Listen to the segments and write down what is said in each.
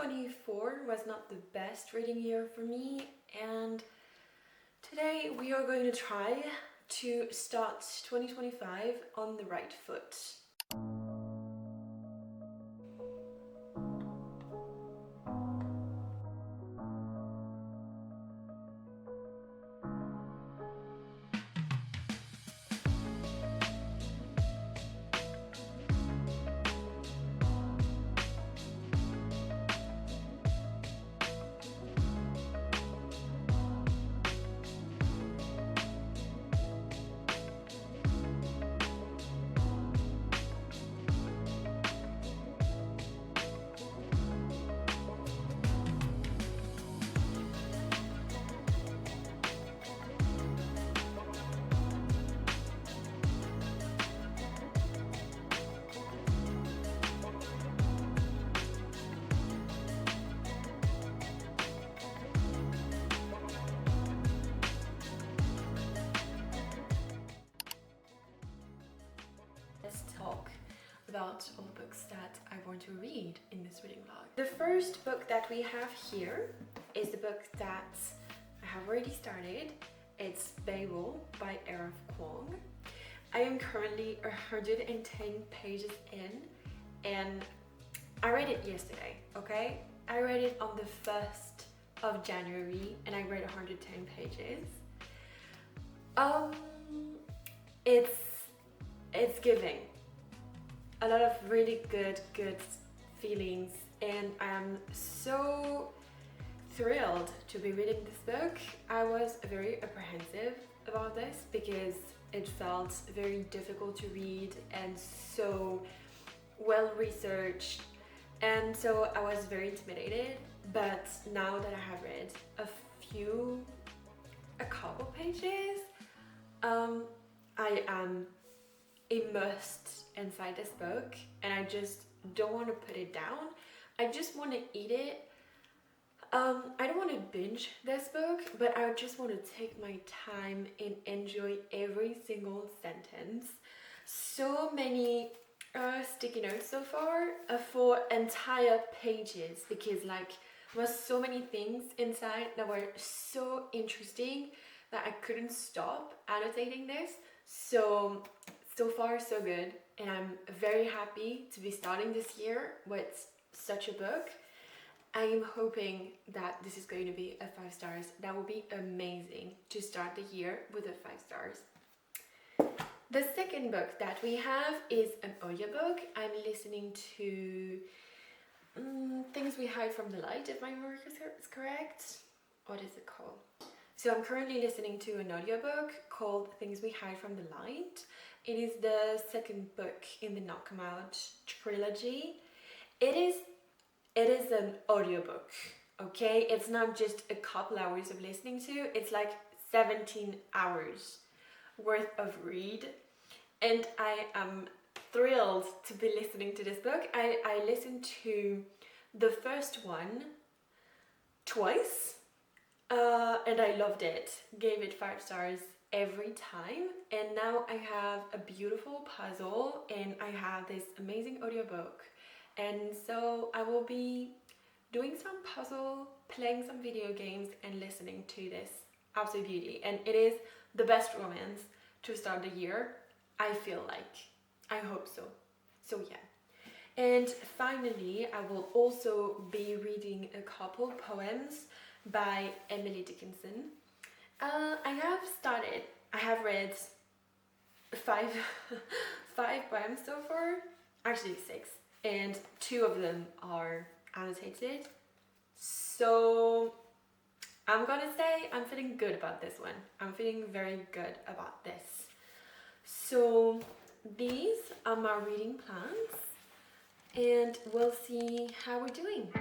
2024 was not the best reading year for me, and today we are going to try to start 2025 on the right foot. Let's talk about all the books that I want to read in this reading vlog. The first book that we have here is the book that I have already started. It's Babel by Kuang. I am currently 110 pages in and I read it yesterday, okay? I read it on the 1st of January and I read 110 pages. It's giving a lot of really good feelings, and I'm so thrilled to be reading this book. I was very apprehensive about this because it felt very difficult to read and so well researched, and so I was very intimidated. But now that I have read a couple pages, I am immersed inside this book and I just don't want to put it down. I just want to eat it. I don't want to binge this book, but I just want to take my time and enjoy every single sentence. So many sticky notes so far for entire pages, because like there was so many things inside that were so interesting that I couldn't stop annotating this. So far so good, and I'm very happy to be starting this year with such a book. I am hoping that this is going to be a 5 stars. That would be amazing to start the year with a 5 stars. The second book that we have is an audiobook. I'm listening to Things We Hide from the Light, if my memory is correct. What is it called? So I'm currently listening to an audiobook called Things We Hide from the Light. It is the second book in the Not Come Out trilogy. It is an audiobook, okay? It's not just a couple hours of listening to, it's like 17 hours worth of read. And I am thrilled to be listening to this book. I listened to the first one twice. And I loved it, gave it 5 stars every time, and now I have a beautiful puzzle and I have this amazing audiobook, and so I will be doing some puzzle, playing some video games and listening to this absolute beauty. And it is the best romance to start the year, I feel like. I hope so. So yeah. And finally, I will also be reading a couple poems by Emily Dickinson. I have read 5 poems so far, actually 6, and 2 of them are annotated. So I'm gonna say I'm feeling good about this one. I'm feeling very good about this. So these are my reading plans, and we'll see how we're doing.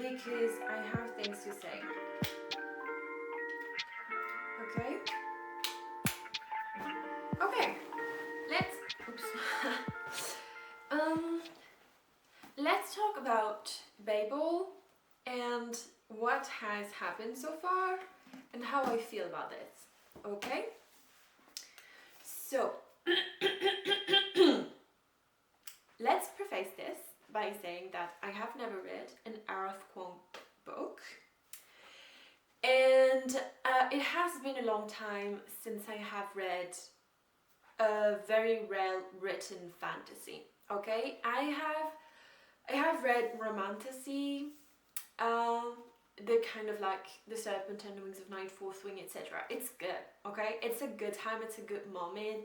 because I have things to say. Okay? Okay, let's talk about Babel and what has happened so far and how I feel about it. Okay? So, let's preface this by saying that I have never read an Kuang book. And it has been a long time since I have read a very well written fantasy. Okay, I have read romantasy, the kind of like The Serpent and the Wings of Night, Fourth Wing, etc. It's good. Okay, it's a good time. It's a good moment.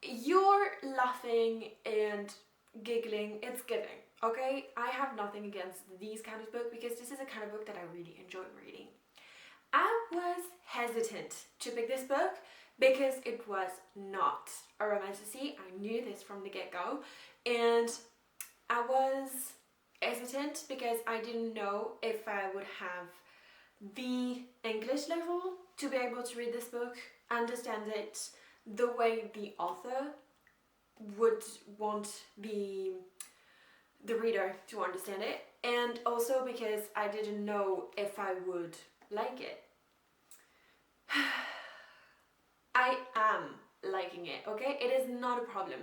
You're laughing and giggling. It's giving. Okay, I have nothing against these kind of books because this is a kind of book that I really enjoy reading. I was hesitant to pick this book because it was not a romantasy. I knew this from the get-go, and I was hesitant because I didn't know if I would have the English level to be able to read this book, understand it the way the author would want the reader to understand it, and also because I didn't know if I would like it. I am liking it, okay? It is not a problem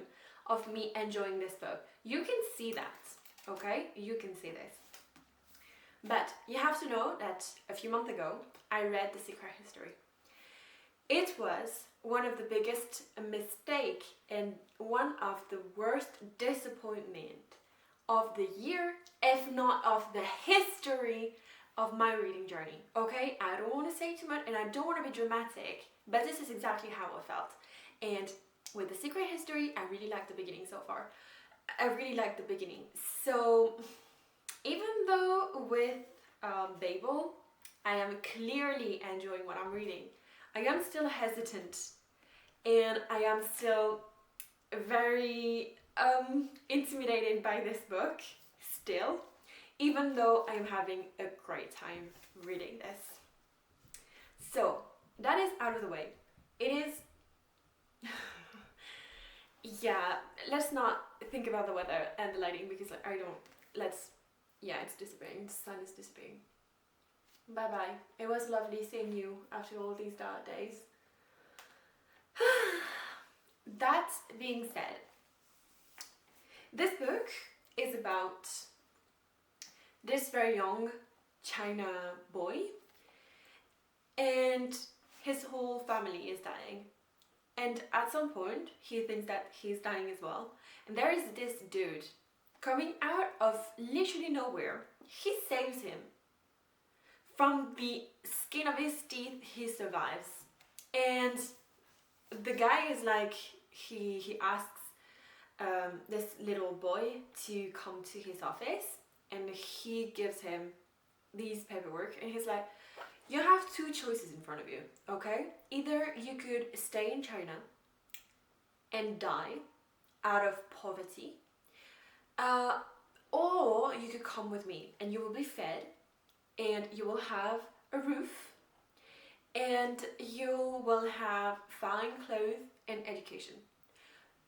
of me enjoying this book. You can see that, okay? You can see this. But you have to know that a few months ago, I read The Secret History. It was one of the biggest mistake and one of the worst disappointment of the year, if not of the history of my reading journey. Okay, I don't want to say too much and I don't want to be dramatic, but this is exactly how I felt. And with The Secret History, I really like the beginning so far. I really like the beginning. So even though with Babel, I am clearly enjoying what I'm reading, I am still hesitant and I am still very intimidated by this book still, even though I'm having a great time reading this. So that is out of the way. It is yeah, let's not think about the weather and the lighting because it's dissipating. The sun is dissipating. Bye bye. It was lovely seeing you after all these dark days. That being said, this book is about this very young China boy, and his whole family is dying. And at some point, he thinks that he's dying as well. And there is this dude coming out of literally nowhere. He saves him. From the skin of his teeth, he survives. And the guy is like, he asks this little boy to come to his office, and he gives him these paperwork, and he's like, you have two choices in front of you, okay? Either you could stay in China and die out of poverty, or you could come with me and you will be fed and you will have a roof and you will have fine clothes and education.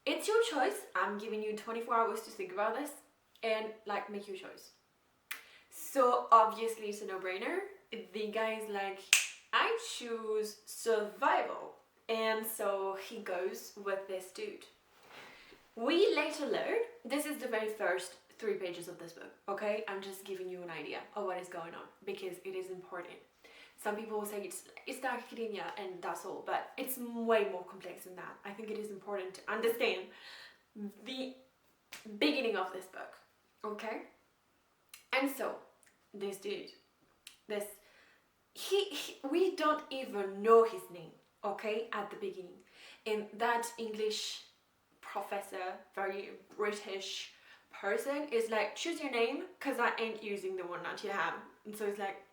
It's your choice. I'm giving you 24 hours to think about this and make your choice. So obviously it's a no-brainer. The guy is like, I choose survival. And so he goes with this dude. We later learn, this is the very first 3 pages of this book, okay? I'm just giving you an idea of what is going on because it is important. Some people will say it's dark academia and that's all, but it's way more complex than that. I think it is important to understand the beginning of this book, okay? And so, this dude, we don't even know his name, okay, at the beginning. And that English professor, very British person is like, choose your name, because I ain't using the one that you have. And so it's like,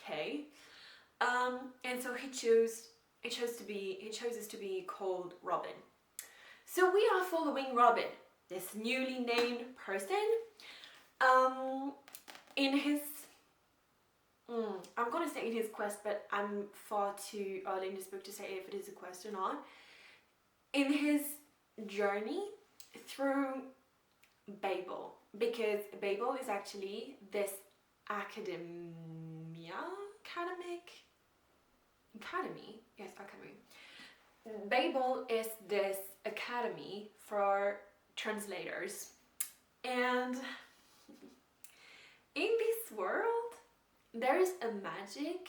okay. And so he chooses to be called Robin. So we are following Robin, this newly named person, in his I'm gonna say it is quest, but I'm far too early in this book to say if it is a quest or not. In his journey through Babel, because Babel is actually this academy, yes, academy. Babel is this academy for translators, and in this world there is a magic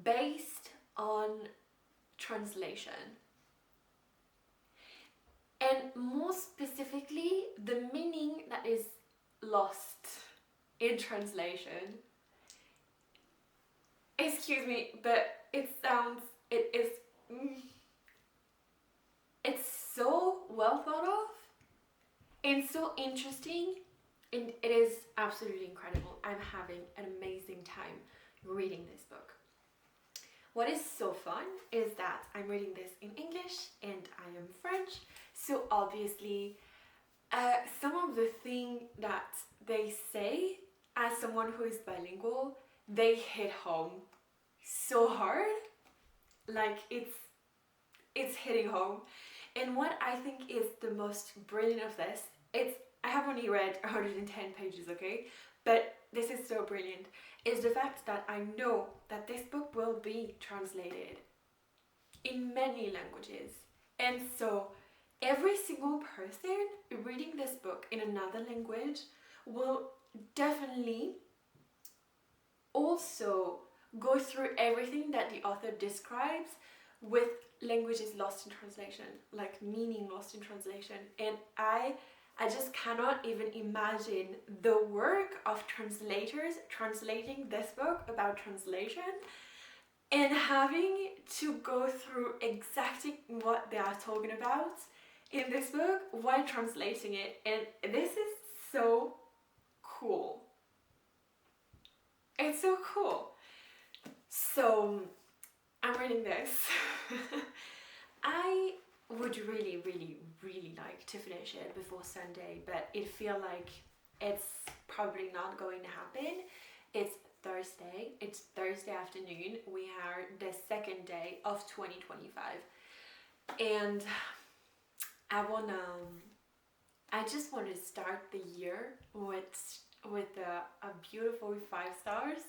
based on translation, and more specifically the meaning that is lost in translation. Excuse me, but it is it's so well thought of and so interesting, and it is absolutely incredible. I'm having an amazing time reading this book. What is so fun is that I'm reading this in English and I am French, so obviously some of the things that they say as someone who is bilingual, they hit home so hard, like it's hitting home. And what I think is the most brilliant of this, I have only read 110 pages, okay? But this is so brilliant, is the fact that I know that this book will be translated in many languages. And so every single person reading this book in another language will definitely also go through everything that the author describes with languages lost in translation, like meaning lost in translation. And I just cannot even imagine the work of translators translating this book about translation and having to go through exactly what they are talking about in this book while translating it. And this is so cool. It's so cool. So I'm reading this. I would really, really, really like to finish it before Sunday, but it feels like it's probably not going to happen. It's Thursday afternoon. We are the second day of 2025, and I just want to start the year with a beautiful 5 stars.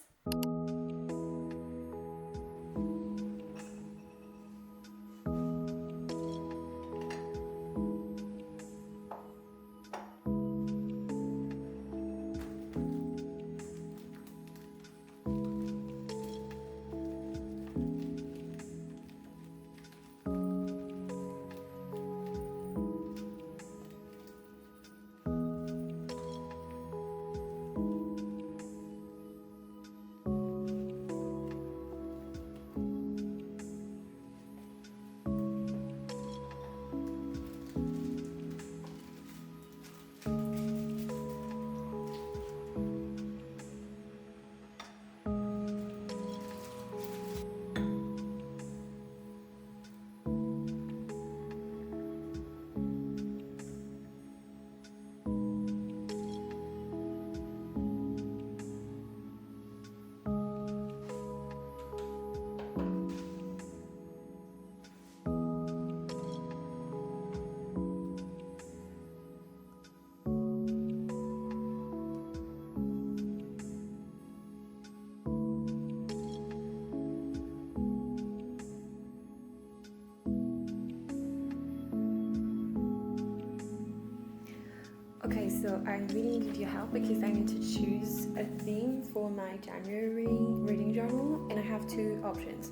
Okay, so I really need your help because I need to choose a theme for my January reading journal, and I have 2 options.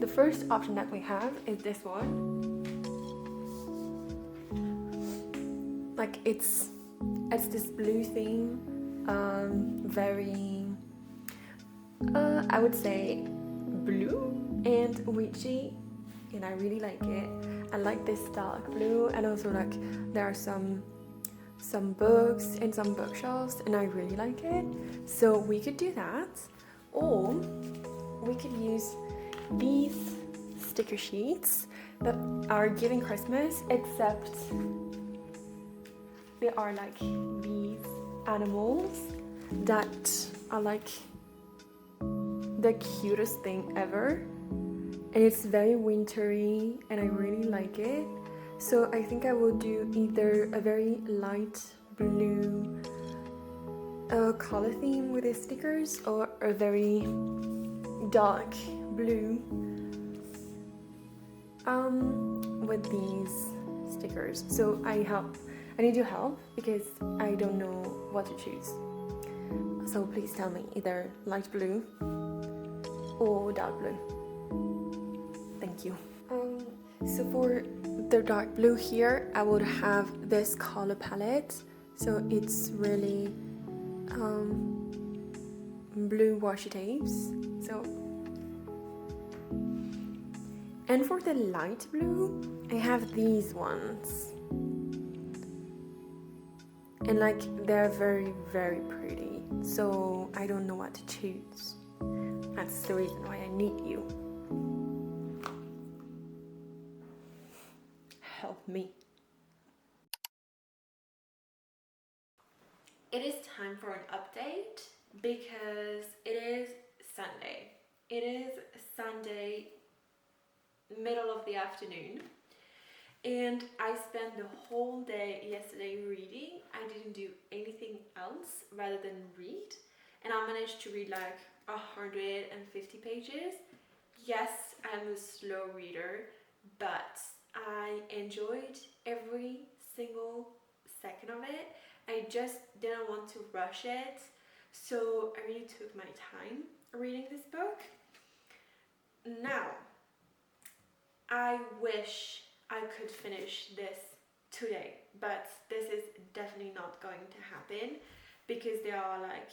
The first option that we have is this one. Like it's this blue theme, very I would say blue and witchy, and I really like it. I like this dark blue, and also like there are some books and some bookshelves, and I really like it. So we could do that, or we could use these sticker sheets that are giving Christmas, except they are like these animals that are like the cutest thing ever, and it's very wintry and I really like it. So I think I will do either a very light blue color theme with the stickers, or a very dark blue with these stickers. So I need your help because I don't know what to choose. So please tell me either light blue or dark blue. Thank you. So for the dark blue here, I would have this color palette. So it's really blue washi tapes. So, and for the light blue, I have these ones. And like, they're very, very pretty. So I don't know what to choose. That's the reason why I need you. Help me. It is time for an update because it is Sunday. It is Sunday, middle of the afternoon, and I spent the whole day yesterday reading. I didn't do anything else rather than read, and I managed to read like 150 pages. Yes, I'm a slow reader, but I enjoyed every single second of it. I just didn't want to rush it, so I really took my time reading this book. Now, I wish I could finish this today, but this is definitely not going to happen because there are like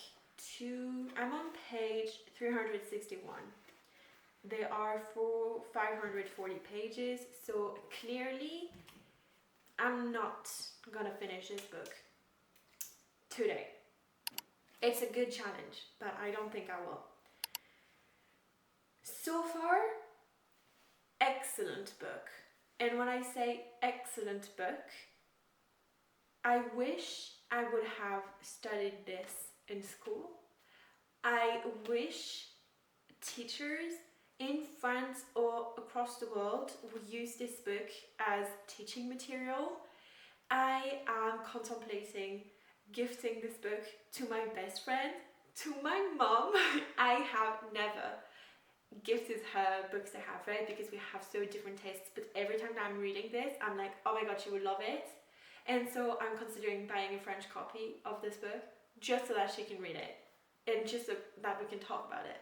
I'm on page 361. There are 540 pages, so clearly I'm not gonna finish this book today. It's a good challenge, but I don't think I will. So far, excellent book. And when I say excellent book, I wish I would have studied this in school. I wish teachers in France or across the world would use this book as teaching material. I am contemplating gifting this book to my best friend, to my mom. I have never gifted her books I have read because we have so different tastes, but every time that I'm reading this, I'm like, oh my god, she would love it. And so I'm considering buying a French copy of this book just so that she can read it and just so that we can talk about it.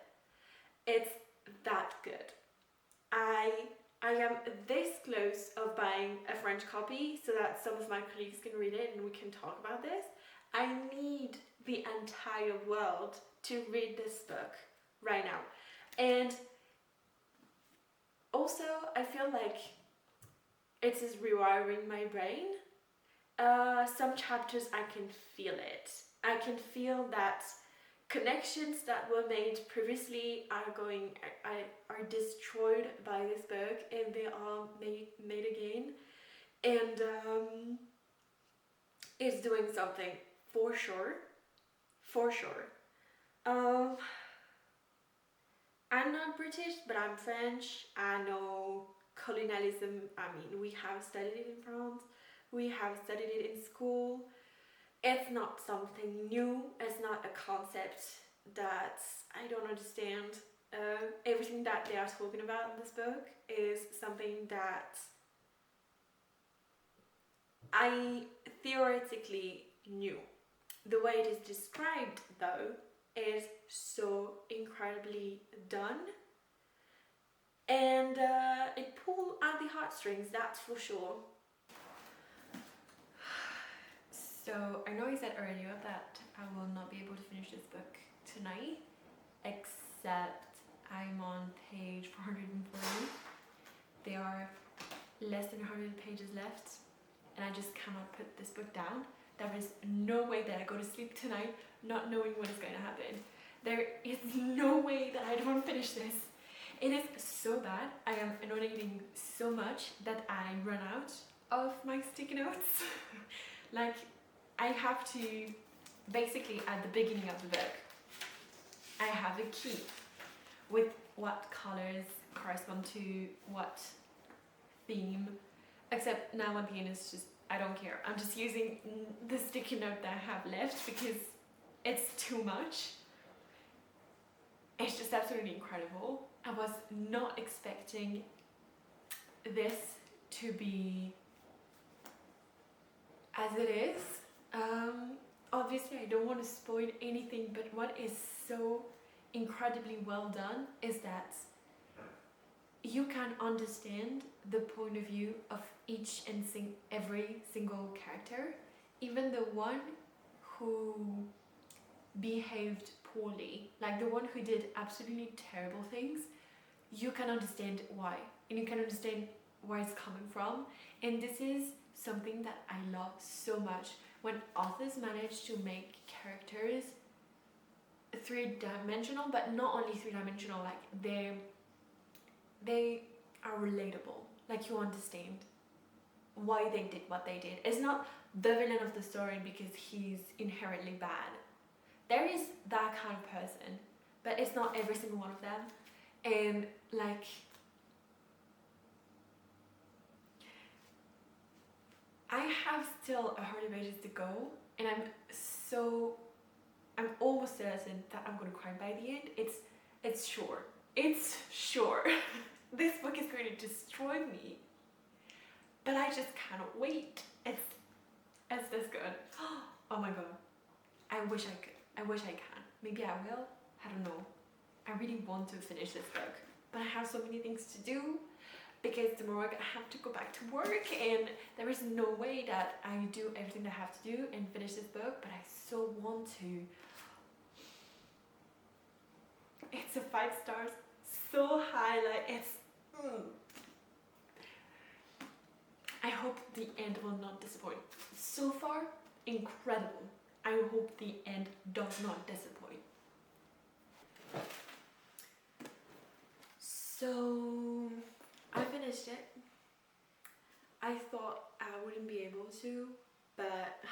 It's that good. I am this close of buying a French copy so that some of my colleagues can read it and we can talk about this. I need the entire world to read this book right now. And also, I feel like it is rewiring my brain. Some chapters I can feel it. I can feel that connections that were made previously are destroyed by this book, and they are made again. And it's doing something for sure. For sure. I'm not British, but I'm French. I know colonialism. I mean, we have studied it in France. We have studied it in school. It's not something new. It's not a concept that I don't understand. Everything that they are talking about in this book is something that I theoretically knew. The way it is described, though, is so incredibly done, and it pulled at the heartstrings, that's for sure. So I know I said earlier that I will not be able to finish this book tonight, except I'm on page 440. There are less than 100 pages left, and I just cannot put this book down. There is no way that I go to sleep tonight not knowing what is going to happen. There is no way that I don't finish this. It is so bad. I am annotating so much that I run out of my sticky notes. Like, I have to, basically at the beginning of the book, I have a key with what colors correspond to what theme. Except now at the end it's just, I don't care. I'm just using the sticky note that I have left because it's too much. It's just absolutely incredible. I was not expecting this to be as it is. Obviously I don't want to spoil anything, but what is so incredibly well done is that you can understand the point of view of each and every single character, even the one who behaved poorly, like the one who did absolutely terrible things. You can understand why, and you can understand where it's coming from. And this is something that I love so much, when authors manage to make characters three-dimensional, but not only three-dimensional, like they are relatable, like you understand why they did what they did. It's not the villain of the story because he's inherently bad. There is that kind of person, but it's not every single one of them. And like, I have still 100 pages to go, and I'm almost certain that I'm gonna cry by the end. It's sure. It's sure. This book is going to destroy me, but I just cannot wait. It's this good. Oh my god. I wish I could. I wish I can. Maybe I will. I don't know. I really want to finish this book, but I have so many things to do because tomorrow I have to go back to work, and there is no way that I do everything that I have to do and finish this book, but I so want to. It's a 5 stars. So high, like it's I hope the end will not disappoint. So far, incredible. I hope the end does not disappoint. So I finished it. I thought I wouldn't be able to, but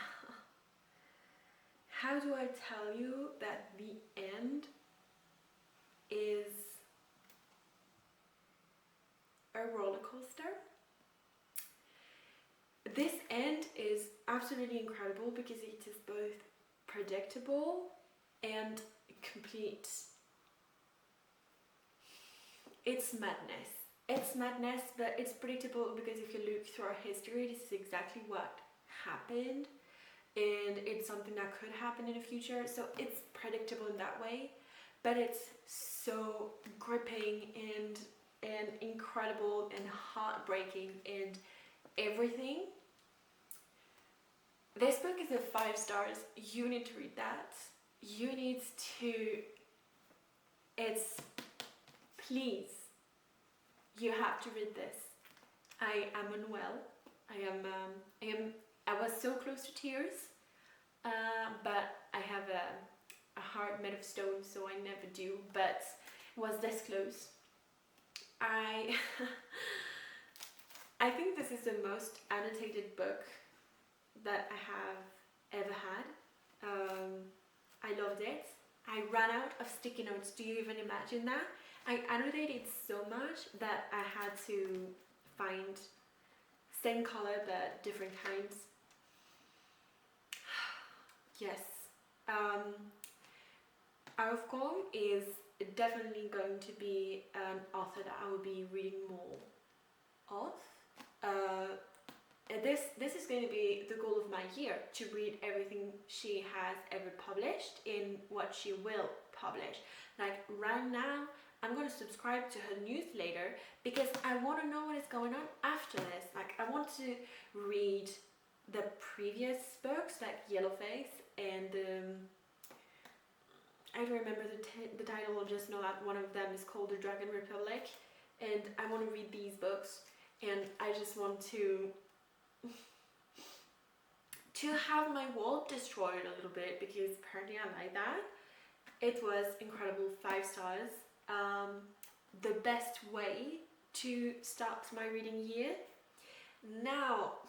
how do I tell you that the end is a roller coaster? This end is absolutely incredible because it is both predictable and complete. It's madness. It's madness, but it's predictable because if you look through our history, this is exactly what happened, and it's something that could happen in the future. So it's predictable in that way, but it's so gripping and incredible and heartbreaking and everything. This book is a 5 stars. You need to read that. You need to. It's. Please. You have to read this. I am unwell. I was so close to tears, but I have a heart made of stone, so I never do. But was this close. I think this is the most annotated book that I have ever had. I loved it. I ran out of sticky notes. Do you even imagine that? I annotated so much that I had to find same color but different kinds. Yes. Kuang is definitely going to be an author that I will be reading more of. This is going to be the goal of my year, to read everything she has ever published and what she will publish. Like right now, I'm going to subscribe to her newsletter because I want to know what is going on after this. Like I want to read the previous books, like Yellowface and I don't remember the title. I just know that one of them is called The Dragon Republic, and I want to read these books, and I just want to have my world destroyed a little bit because apparently I like that. It was incredible, 5 stars. The best way to start my reading year. Now,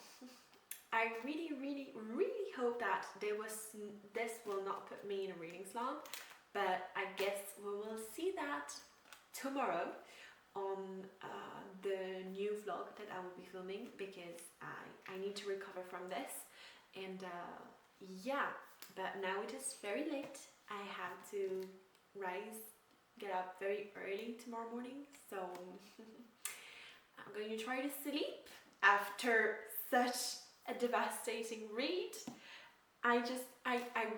I really, really, really hope that this will not put me in a reading slump, but I guess we will see that tomorrow on the new vlog that I will be filming, because I need to recover from this. And yeah, but now it is very late. I have to get up very early tomorrow morning, so I'm going to try to sleep after such a devastating read. I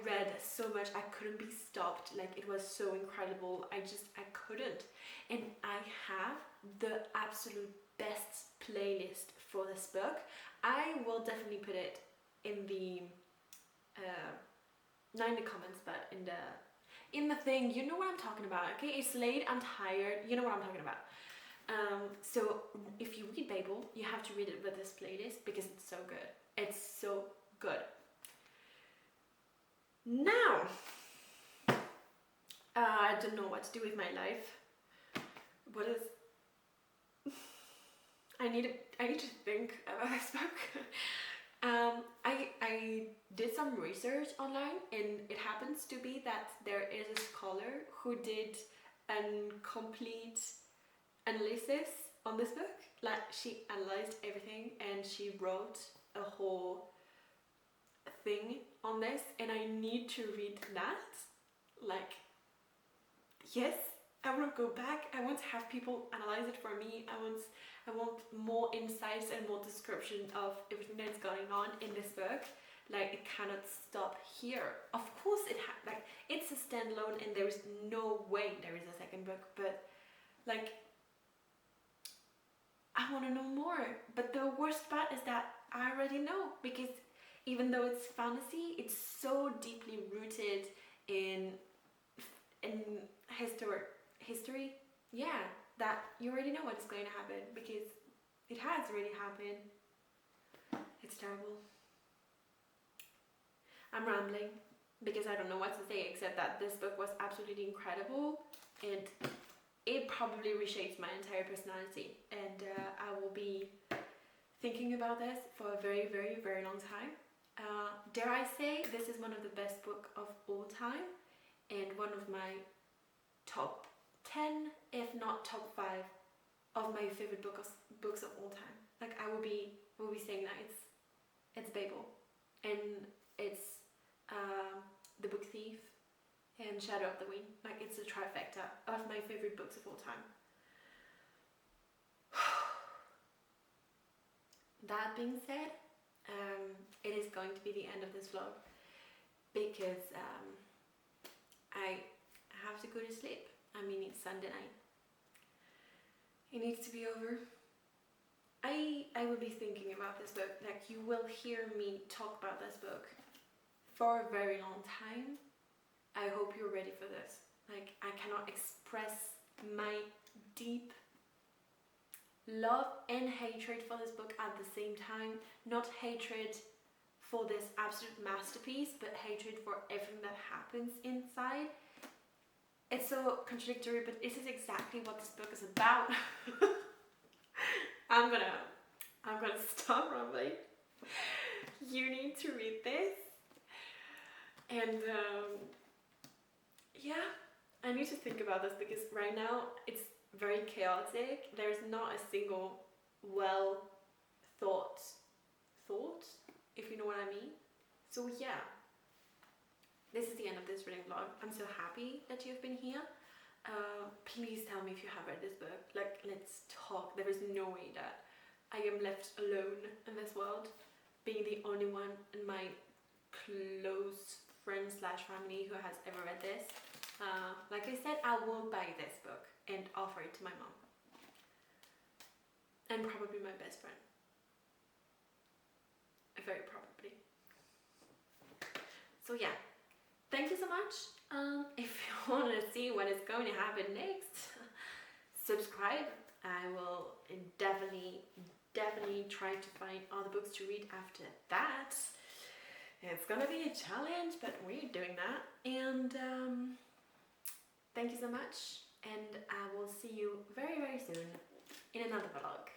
read so much, I couldn't be stopped. Like, it was so incredible. I couldn't. And I have the absolute best playlist for this book. I will definitely put it in the not in the comments, but in the thing. You know what I'm talking about, okay? It's late, I'm tired, you know what I'm talking about. So if you read Babel, you have to read it with this playlist because it's so good. It's so good. Now, I don't know what to do with my life. I need to think about this book. I did some research online, and it happens to be that there is a scholar who did a complete analysis on this book. Like, she analyzed everything and she wrote a whole thing on this, and I need to read that. Like, yes, I want to go back. I want to have people analyze it for me. I want more insights and more description of everything that's going on in this book. Like, it cannot stop here. Of course it's a standalone and there is no way there is a second book, but like, I want to know more. But the worst part is that I already know, because even though it's fantasy, it's so deeply rooted in history, yeah, that you already know what's going to happen, because it has already happened. It's terrible. I'm rambling because I don't know what to say, except that this book was absolutely incredible, and it probably reshapes my entire personality, and I will be thinking about this for a very, very, very long time. Dare I say, this is one of the best books of all time, and one of my top 10, if not top 5, of my favorite books of all time. Like, I will be saying that it's Babel, and it's The Book Thief, and Shadow of the Wind. Like, it's a trifecta of my favorite books of all time. That being said, it is going to be the end of this vlog, because I have to go to sleep. I mean, it's Sunday night. It needs to be over. I will be thinking about this book. Like, you will hear me talk about this book for a very long time. I hope you're ready for this. Like, I cannot express my deep love and hatred for this book at the same time. Not hatred for this absolute masterpiece, but hatred for everything that happens inside. It's so contradictory, but this is exactly what this book is about. I'm gonna stop rambling. You need to read this. And yeah, I need to think about this, because right now it's very chaotic. There's not a single well thought, if you know what I mean. So yeah, this is the end of this reading vlog. I'm so happy that you've been here. Please tell me if you have read this book. Like, let's talk. There is no way that I am left alone in this world, being the only one in my close friend / family who has ever read this. Like I said, I will buy this book and offer it to my mom, and probably my best friend. Very probably. So yeah, thank you so much. If you want to see what is going to happen next, subscribe. I will definitely try to find other books to read after that. It's gonna be a challenge, but we're doing that. And thank you so much, and I will see you very, very soon in another vlog.